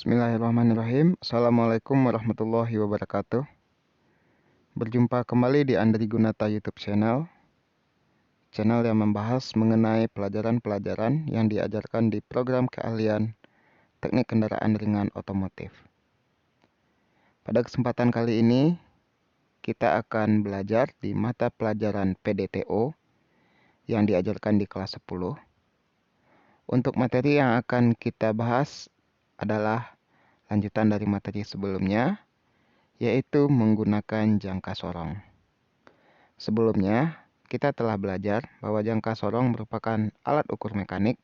Bismillahirrahmanirrahim. Assalamualaikum warahmatullahi wabarakatuh. Berjumpa kembali di Andri Gunata YouTube channel yang membahas mengenai pelajaran-pelajaran yang diajarkan di program keahlian teknik kendaraan ringan otomotif. Pada kesempatan kali ini, kita akan belajar di mata pelajaran PDTO yang diajarkan di kelas 10. Untuk materi yang akan kita bahas adalah lanjutan dari materi sebelumnya, yaitu menggunakan jangka sorong. Sebelumnya, kita telah belajar bahwa jangka sorong merupakan alat ukur mekanik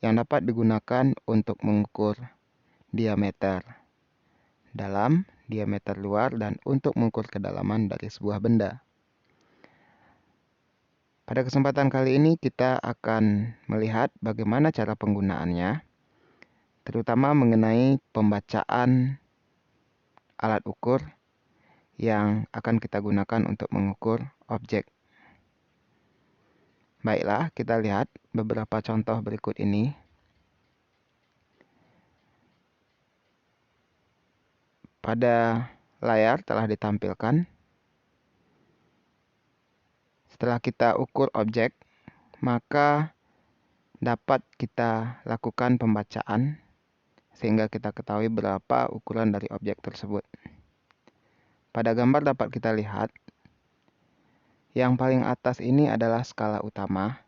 yang dapat digunakan untuk mengukur diameter dalam, diameter luar, dan untuk mengukur kedalaman dari sebuah benda. Pada kesempatan kali ini, kita akan melihat bagaimana cara penggunaannya, terutama mengenai pembacaan alat ukur yang akan kita gunakan untuk mengukur objek. Baiklah, kita lihat beberapa contoh berikut ini. Pada layar telah ditampilkan. Setelah kita ukur objek, maka dapat kita lakukan pembacaan sehingga kita ketahui berapa ukuran dari objek tersebut. Pada gambar dapat kita lihat, yang paling atas ini adalah skala utama.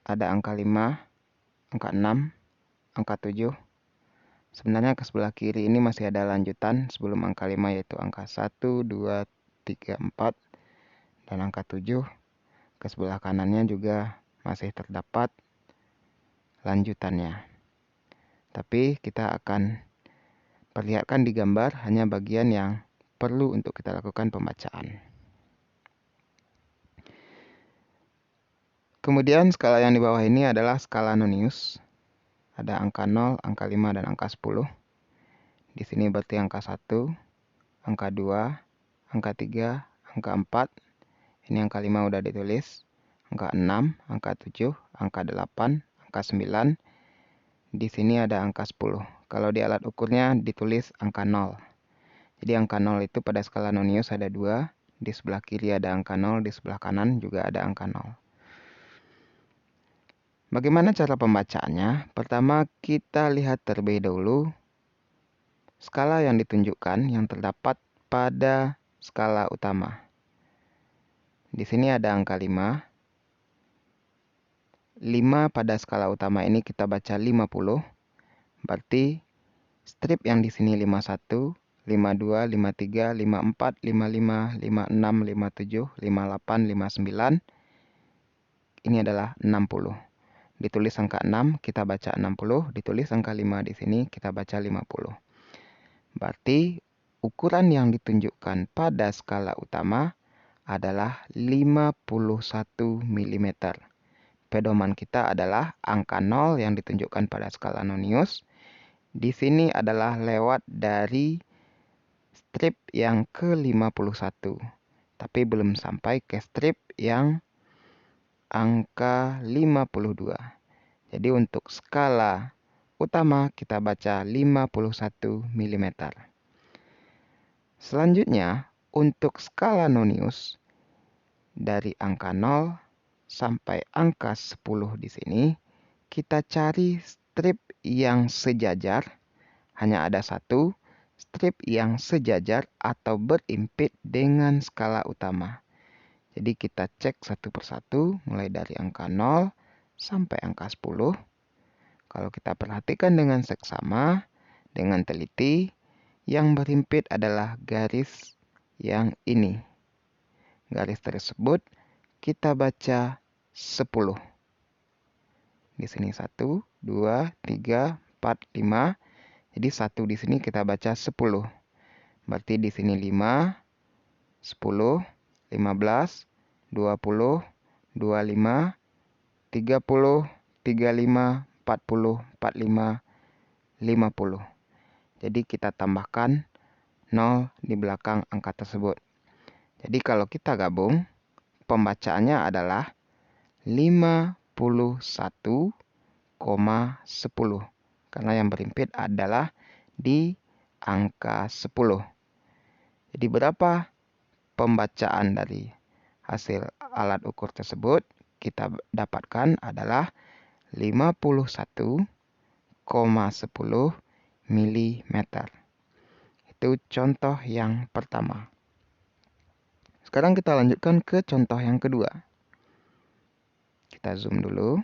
Ada angka 5, angka 6, angka 7. Sebenarnya ke sebelah kiri ini masih ada lanjutan sebelum angka 5, yaitu angka 1, 2, 3, 4, dan angka 7. Ke sebelah kanannya juga masih terdapat lanjutannya. Tapi kita akan perlihatkan di gambar hanya bagian yang perlu untuk kita lakukan pembacaan. Kemudian skala yang di bawah ini adalah skala Nonius. Ada angka 0, angka 5, dan angka 10. Di sini berarti angka 1, angka 2, angka 3, angka 4. Ini angka 5 udah ditulis. Angka 6, angka 7, angka 8, angka 9. Di sini ada angka 10. Kalau di alat ukurnya ditulis angka 0. Jadi angka 0 itu pada skala Nonius ada 2. Di sebelah kiri ada angka 0, di sebelah kanan juga ada angka 0. Bagaimana cara pembacaannya? Pertama, kita lihat terlebih dahulu skala yang ditunjukkan yang terdapat pada skala utama. Di sini ada angka 5. 5 pada skala utama ini kita baca 50. Berarti strip yang di sini 51, 52, 53, 54, 55, 56, 57, 58, 59. Ini adalah 60. Ditulis angka 6, kita baca 60. Ditulis angka 5 di sini, kita baca 50. Berarti ukuran yang ditunjukkan pada skala utama adalah 51 mm. Pedoman kita adalah angka 0 yang ditunjukkan pada skala Nonius. Di sini adalah lewat dari strip yang ke-51. Tapi belum sampai ke strip yang angka 52. Jadi untuk skala utama kita baca 51 mm. Selanjutnya, untuk skala Nonius dari angka 0 sampai angka 10 di sini, kita cari strip yang sejajar. Hanya ada satu strip yang sejajar atau berimpit dengan skala utama. Jadi kita cek satu persatu mulai dari angka 0 sampai angka 10. Kalau kita perhatikan dengan seksama, dengan teliti, yang berimpit adalah garis yang ini. Garis tersebut kita baca 10. Di sini 1, 2, 3, 4, 5. Jadi 1 di sini kita baca 10. Berarti di sini 5, 10, 15, 20, 25, 30, 35, 40, 45, 50. Jadi kita tambahkan 0 di belakang angka tersebut. Jadi kalau kita gabung, pembacaannya adalah 51,10. karena yang berhimpit adalah di angka 10. Jadi berapa pembacaan dari hasil alat ukur tersebut? Kita dapatkan adalah 51,10 mm. Itu contoh yang pertama. Sekarang kita lanjutkan ke contoh yang kedua. Kita zoom dulu.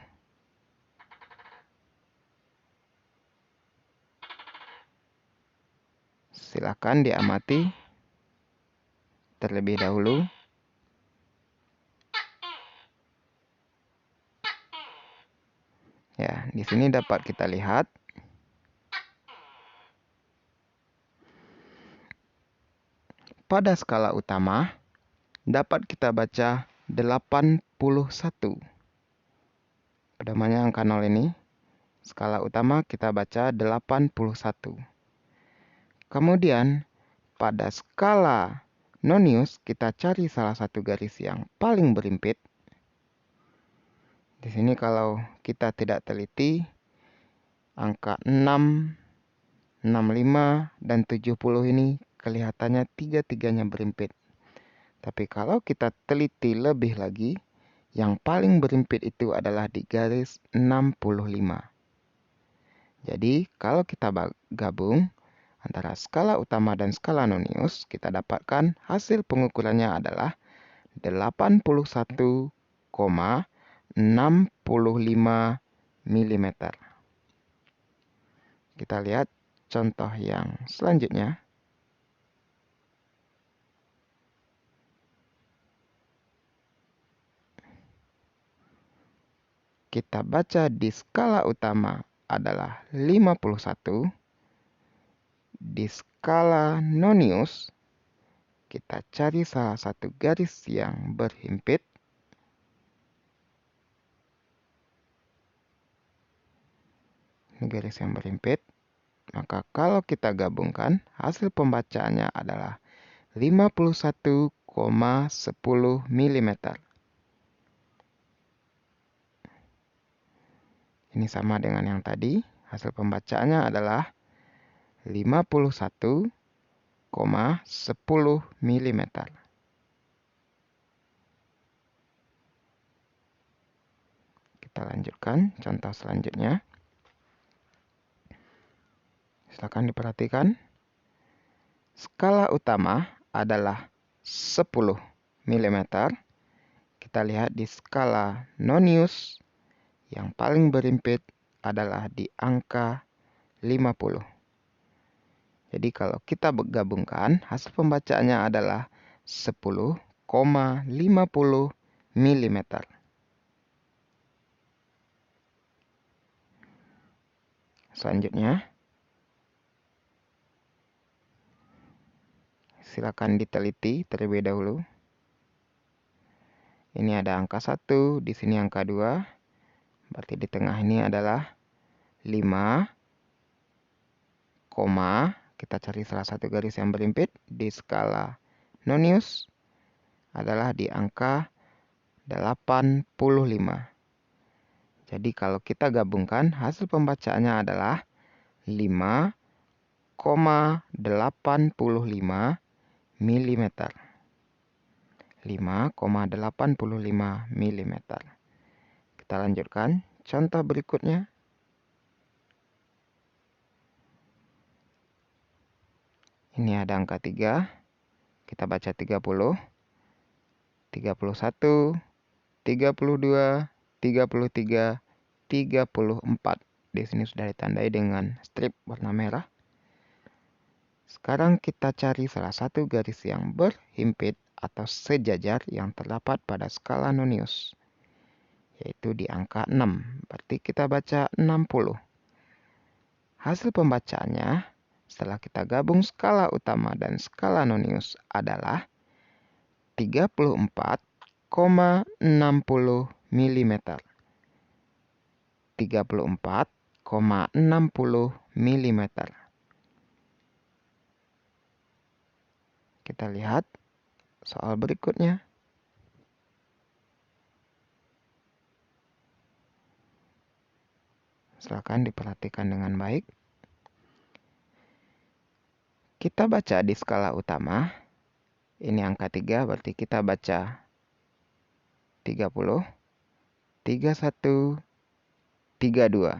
Silakan diamati terlebih dahulu. Ya, di sini dapat kita lihat pada skala utama dapat kita baca 81. Pedomannya angka 0 ini. Skala utama kita baca 81. Kemudian pada skala nonius kita cari salah satu garis yang paling berhimpit. Di sini kalau kita tidak teliti, angka 6, 65, dan 70 ini kelihatannya tiga-tiganya berhimpit. Tapi kalau kita teliti lebih lagi, yang paling berhimpit itu adalah di garis 65. Jadi kalau kita gabung antara skala utama dan skala nonius, kita dapatkan hasil pengukurannya adalah 81,65 mm. Kita lihat contoh yang selanjutnya. Kita baca di skala utama adalah 51. Di skala nonius, kita cari salah satu garis yang berhimpit. Ini garis yang berhimpit. Maka kalau kita gabungkan, hasil pembacaannya adalah 51,10 mm. Ini sama dengan yang tadi. Hasil pembacaannya adalah 51,10 mm. Kita lanjutkan contoh selanjutnya. Silakan diperhatikan. Skala utama adalah 10 mm. Kita lihat di skala nonius, yang paling berhimpit adalah di angka 50. Jadi kalau kita gabungkan, hasil pembacaannya adalah 10,50 mm. Selanjutnya, silakan diteliti terlebih dahulu. Ini ada angka 1, di sini angka 2. Berarti di tengah ini adalah 5, kita cari salah satu garis yang berhimpit di skala nonius adalah di angka 85. Jadi kalau kita gabungkan, hasil pembacaannya adalah 5,85 mm. 5,85 mm. Kita lanjutkan contoh berikutnya. Ini ada angka 3. Kita baca 30, 31, 32, 33, 34. Di sini sudah ditandai dengan strip warna merah. Sekarang kita cari salah satu garis yang berhimpit atau sejajar yang terdapat pada skala nonius, yaitu di angka 6. Berarti kita baca 60. Hasil pembacaannya setelah kita gabung skala utama dan skala nonius adalah 34,60 mm. 34,60 mm. Kita lihat soal berikutnya. Silakan diperhatikan dengan baik. Kita baca di skala utama. Ini angka 3, berarti kita baca 30, 31, 32.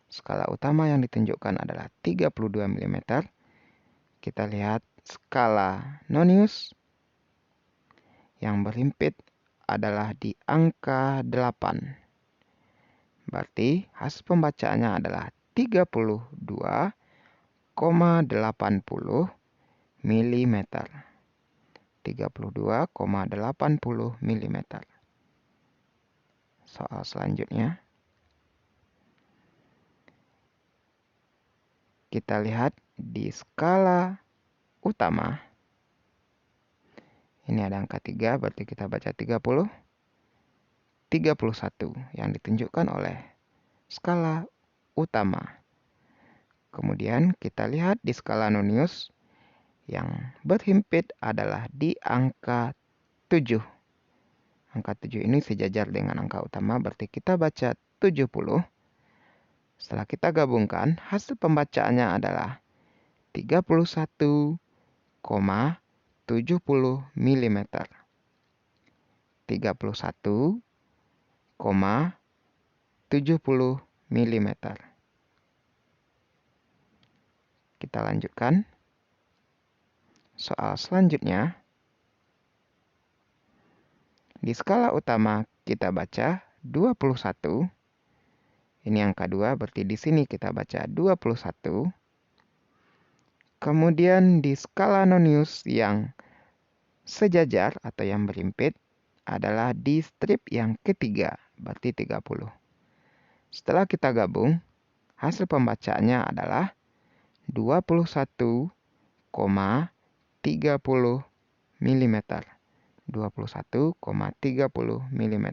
Skala utama yang ditunjukkan adalah 32 mm. Kita lihat skala nonius yang berhimpit adalah di angka 8. Berarti hasil pembacaannya adalah 32,80 mm. 32,80 mm. Soal selanjutnya. Kita lihat di skala utama. Ini ada angka 3, berarti kita baca 30, 31 yang ditunjukkan oleh skala utama. Kemudian kita lihat di skala nonius yang berhimpit adalah di angka 7. Angka 7 ini sejajar dengan angka utama, berarti kita baca 70. Setelah kita gabungkan, hasil pembacaannya adalah 31,70 mm. 31,70 mm. Kita lanjutkan. Soal selanjutnya. Di skala utama kita baca 21. Ini angka 2, berarti di sini kita baca 21. Kemudian di skala nonius yang sejajar atau yang berhimpit adalah di strip yang ketiga, berarti 30. Setelah kita gabung, hasil pembacaannya adalah 21,30 mm. 21,30 mm.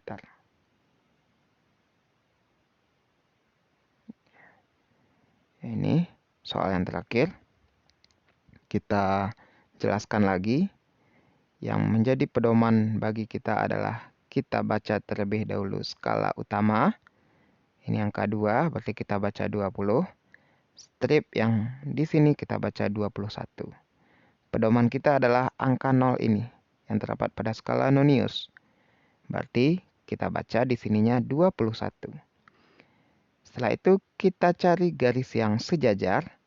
Ini soal yang terakhir. Kita jelaskan lagi. Yang menjadi pedoman bagi kita adalah kita baca terlebih dahulu skala utama. Ini angka 2, berarti kita baca 20. Strip yang di sini kita baca 21. Pedoman kita adalah angka 0 ini yang terdapat pada skala nonius. Berarti kita baca di sininya 21. Setelah itu kita cari garis yang sejajar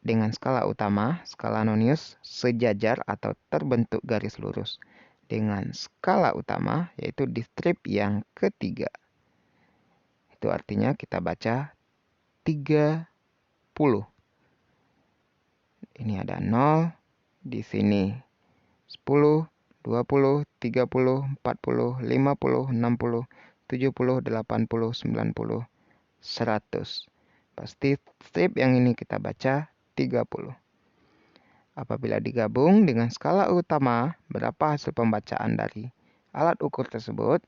dengan skala utama. Skala nonius sejajar atau terbentuk garis lurus dengan skala utama, yaitu di strip yang ketiga. Itu artinya kita baca 30. Ini ada 0, di sini 10, 20, 30, 40, 50, 60, 70, 80, 90, 100. Pasti strip yang ini kita baca 30. Apabila digabung dengan skala utama, berapa hasil pembacaan dari alat ukur tersebut?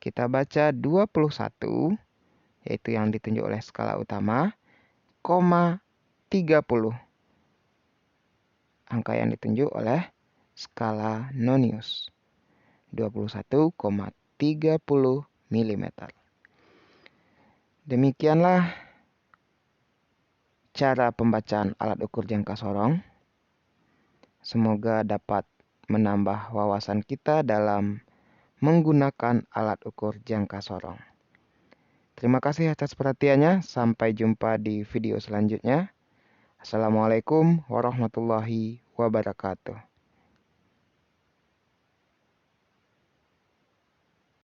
Kita baca 21, yaitu yang ditunjuk oleh skala utama, 30. Angka yang ditunjuk oleh skala nonius. 21,30 mm. Demikianlah cara pembacaan alat ukur jangka sorong. Semoga dapat menambah wawasan kita dalam menggunakan alat ukur jangka sorong. Terima kasih atas perhatiannya. Sampai jumpa di video selanjutnya. Assalamualaikum warahmatullahi wabarakatuh.